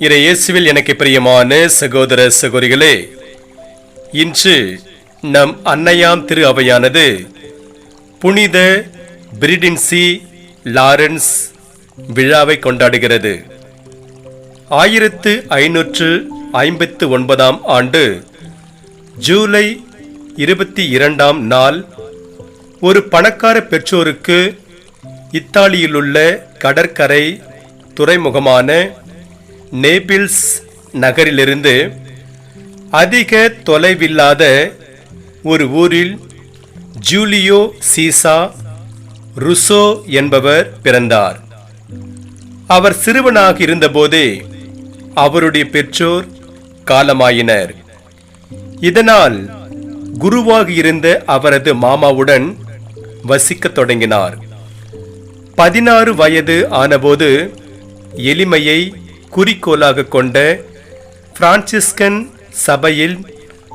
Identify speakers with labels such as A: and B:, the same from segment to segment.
A: இயேசுவில் எனக்கு பிரியமான சகோதர சகோதரிகளே, இன்று நம் அன்னையாம் திரு அவையானது புனித பிரிடின்சி லாரன்ஸ் விழாவை கொண்டாடுகிறது. 1559 ஆண்டு ஜூலை 22 நாள் ஒரு பணக்கார பெற்றோருக்கு இத்தாலியிலுள்ள கடற்கரை துறைமுகமான நேபிள்ஸ் நகரிலிருந்து அதிக தொலைவில்லாத ஒரு ஊரில் ஜூலியோ சீசா ருசோ என்பவர் பிறந்தார். அவர் சிறுவனாக இருந்தபோதே அவருடைய பெற்றோர் காலமாயினர். இதனால் குருவாக இருந்த அவரது மாமாவுடன் வசிக்கத் தொடங்கினார். 16 வயது ஆனபோது எளிமையை குறிக்கோளாக கொண்ட பிரான்சிஸ்கன் சபையில்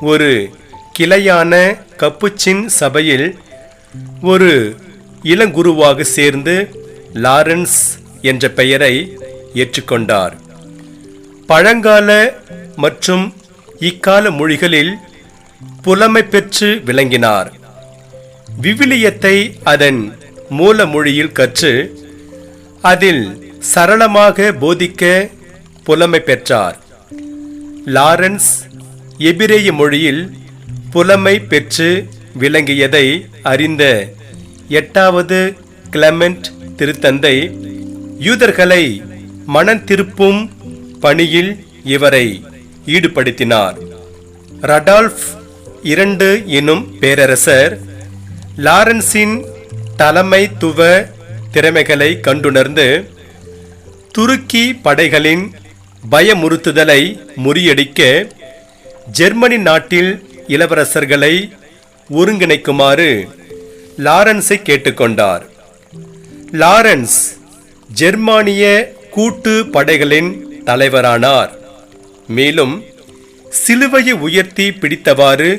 A: ஒரு கிளையான கப்புச்சின் சபையில் ஒரு இளங்குருவாக சேர்ந்து லாரன்ஸ் என்ற பெயரை ஏற்றுக்கொண்டார். பழங்கால மற்றும் இக்கால மொழிகளில் புலமை பெற்று விளங்கினார். விவிலியத்தை அதன் மூல மொழியில் கற்று அதில் சரளமாக போதிக்க புலமை பெற்றார். லாரன்ஸ் எபிரேய மொழியில் புலமை பெற்று விளங்கியதை அறிந்த 8வது கிளமெண்ட் திருத்தந்தை யூதர்களை மனம் திருப்பும் பணியில் இவரை ஈடுபடுத்தினார். ரடால்ஃப் II எனும் பேரரசர் லாரன்ஸின் தலைமைத்துவ திறமைகளை கண்டுணர்ந்து துருக்கி படைகளின் பயமுறுத்துதலை முறியடிக்க ஜெர்மனி நாட்டில் இளவரசர்களை ஒருங்கிணைக்குமாறு லாரன்ஸை கேட்டுக்கொண்டார். லாரன்ஸ் ஜெர்மானிய கூட்டு படைகளின் தலைவரானார். மேலும் சிலுவையை உயர்த்தி பிடித்தவாறு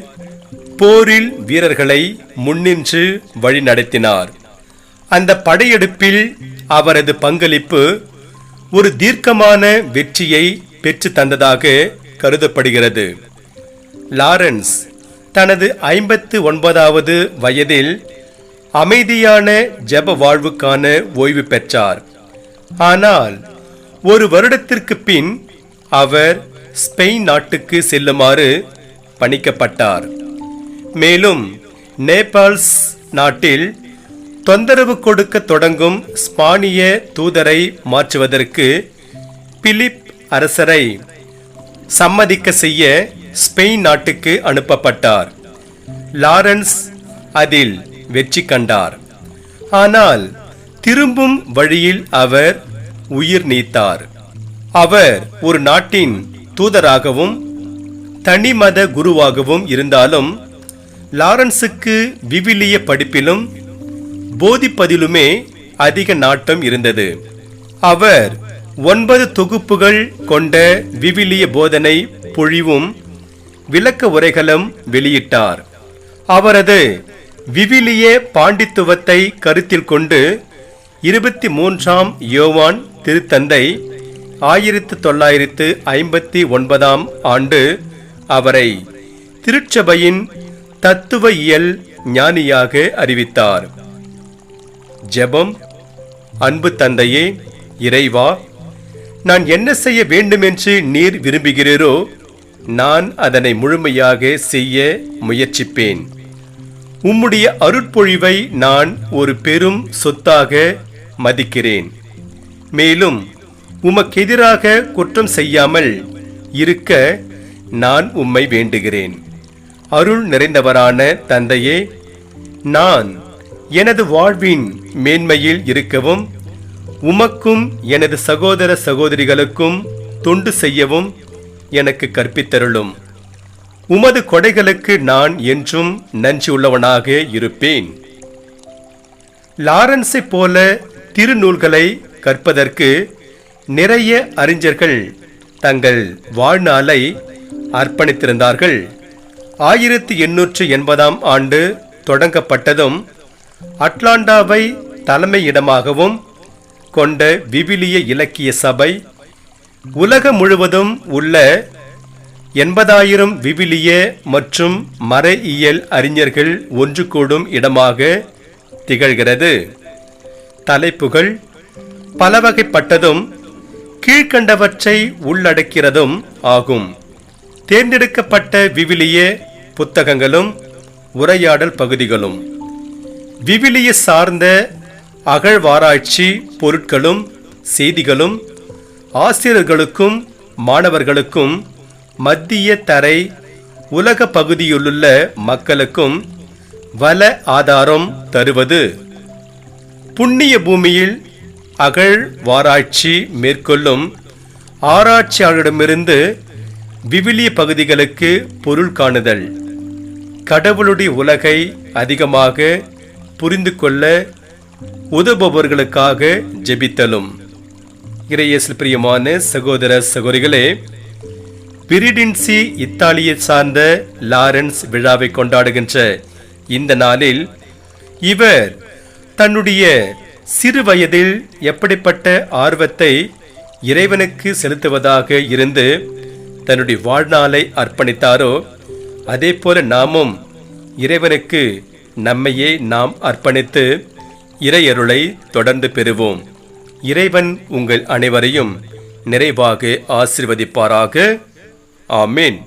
A: போரில் வீரர்களை முன்னின்று வழிநடத்தினார். அந்த படையெடுப்பில் அவரது பங்களிப்பு ஒரு தீர்க்கமான வெற்றியை பெற்று தந்ததாக கருதப்படுகிறது. லாரன்ஸ் தனது 59வது வயதில் அமைதியான ஜெப வாழ்வுக்கான ஓய்வு பெற்றார். ஆனால் ஒரு வருடத்திற்கு பின் அவர் ஸ்பெயின் நாட்டுக்கு செல்லுமாறு பணிக்கப்பட்டார். மேலும் நேபாள்ஸ் நாட்டில் தொந்தரவு கொடுக்க தொடங்கும் ஸ்பானிய தூதரை மாற்றுவதற்கு பிலிப் அரசரை சம்மதிக்க செய்ய ஸ்பெயின் நாட்டுக்கு அனுப்பப்பட்டார். லாரன்ஸ் அதில் வெற்றி கண்டார். ஆனால் திரும்பும் வழியில் அவர் உயிர் நீத்தார். அவர் ஒரு நாட்டின் தூதராகவும் தனிமத குருவாகவும் இருந்தாலும் லாரன்ஸுக்கு விவிலிய படிப்பிலும் போதிப்பதிலுமே அதிக நாட்டம் இருந்தது. அவர் 9 தொகுப்புகள் கொண்ட விவிலிய போதனை பொழிவும் விளக்க உரைகளும் வெளியிட்டார். அவரது விவிலிய பாண்டித்துவத்தை கருத்தில் கொண்டு 23ஆம் யோவான் திருத்தந்தை 1959 ஆண்டு அவரை திருச்சபையின் தத்துவ இயல் ஞானியாக அறிவித்தார். ஜெபம். அன்பு தந்தையே, இறைவா, நான் என்ன செய்ய வேண்டுமென்று நீர் விரும்புகிறீரோ நான் அதனை முழுமையாக செய்ய முயற்சிப்பேன். உம்முடைய அருட்பொழிவை நான் ஒரு பெரும் சொத்தாக மதிக்கிறேன். மேலும் உமக்கெதிராக குற்றம் செய்யாமல் இருக்க நான் உம்மை வேண்டுகிறேன். அருள் நிறைந்தவரான தந்தையே, நான் எனது வாழ்வின் மேன்மையில் இருக்கவும் உமக்கும் எனது சகோதர சகோதரிகளுக்கும் தொண்டு செய்யவும் எனக்கு கற்பித்தருளும். உமது கொடைகளுக்கு நான் என்றும் நன்றி உள்ளவனாக இருப்பேன். லாரன்ஸை போல திருநூல்களை கற்பதற்கு நிறைய அறிஞர்கள் தங்கள் வாழ்நாளை அர்ப்பணித்திருந்தார்கள். 1880 ஆண்டு தொடங்கப்பட்டதும் அட்லாண்டாவை தலைமையிடமாகவும் கொண்ட விவிலிய இலக்கிய சபை உலகம் முழுவதும் உள்ள 80,000 விவிலிய மற்றும் மறையியல் அறிஞர்கள் ஒன்று கூடும் இடமாக திகழ்கிறது. தலைப்புகள் பலவகைப்பட்டதும் கீழ்கண்டவற்றை உள்ளடக்கிறதும் ஆகும். தேர்ந்தெடுக்கப்பட்ட விவிலிய புத்தகங்களும் உரையாடல் பகுதிகளும், விவிலிய சார்ந்த அகழ்வாராய்ச்சி பொருட்களும் செய்திகளும், ஆசிரியர்களுக்கும் மாணவர்களுக்கும் மத்திய தரை உலக பகுதியிலுள்ள மக்களுக்கும் வள ஆதாரம் தருவது. புண்ணிய பூமியில் அகழ்வாராய்ச்சி மேற்கொள்ளும் ஆராய்ச்சியாளரிடமிருந்து விவிலிய பகுதிகளுக்கு பொருள் காணுதல். கடவுளுடைய உலகை அதிகமாக புரிந்து கொள்ள உதவுபவர்களுக்காக ஜெபித்தலும். இறையேசுவில் பிரியமான சகோதர சகோதரிகளே, பிரிடின்சி இத்தாலியை சார்ந்த லாரன்ஸ் விழாவை கொண்டாடுகின்ற இந்த நாளில் இவர் தன்னுடைய சிறு வயதில் எப்படிப்பட்ட ஆர்வத்தை இறைவனுக்கு செலுத்துவதாக இருந்து தன்னுடைய வாழ்நாளை அர்ப்பணித்தாரோ, அதே போல நாமும் இறைவனுக்கு நம்மையே நாம் அர்ப்பணித்து இறையருளை தொடர்ந்து பெறுவோம். இறைவன் உங்கள் அனைவரையும் நிறைவாக ஆசீர்வதிப்பாராக. ஆமீன்.